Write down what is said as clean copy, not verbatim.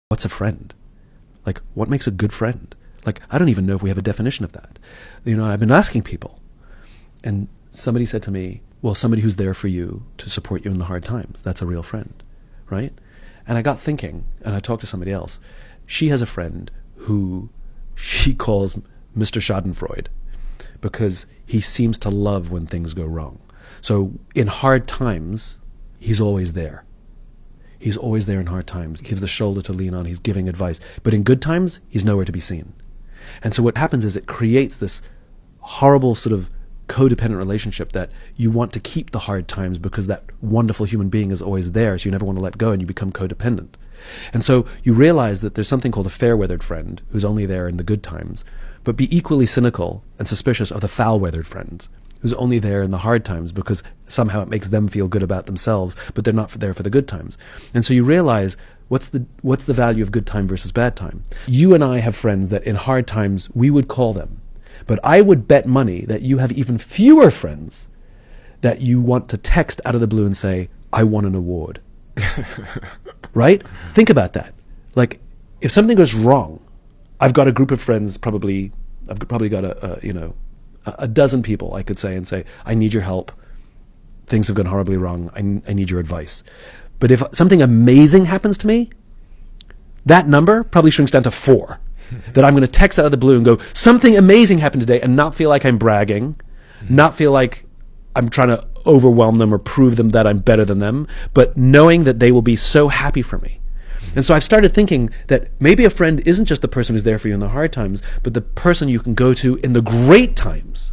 what's a friend? Like, what makes a good friend? Like, I don't even know if we have a definition of that. You know, I've been asking people, and somebody said to me, well, somebody who's there for you to support you in the hard times, that's a real friend, right? And I got thinking, and I talked to somebody else. She has a friend who she calls Mr. Schadenfreude because he seems to love when things go wrong. So in hard times, he's always there. He's always there in hard times. He gives the shoulder to lean on. He's giving advice. But in good times, he's nowhere to be seen. And so what happens is it creates this horrible sort of codependent relationship that you want to keep the hard times because that wonderful human being is always there, so you never want to let go, and you become codependent. And so you realize that there's something called a fair-weathered friend who's only there in the good times, but be equally cynical and suspicious of the foul-weathered friends who's only there in the hard times because somehow it makes them feel good about themselves, but they're not there for the good times. And so you realize what's the value of good time versus bad time. You and I have friends that in hard times we would call them, but I would bet money that you have even fewer friends that you want to text out of the blue and say, I won an award. Right? Think about that. Like, if something goes wrong, I've got a group of friends, I've probably got a dozen people I could say, I need your help. Things have gone horribly wrong. I need your advice. But if something amazing happens to me, that number probably shrinks down to 4. That I'm going to text out of the blue and go, something amazing happened today, and not feel like I'm bragging, not feel like I'm trying to overwhelm them or prove them that I'm better than them, but knowing that they will be so happy for me. And so I've started thinking that maybe a friend isn't just the person who's there for you in the hard times, but the person you can go to in the great times.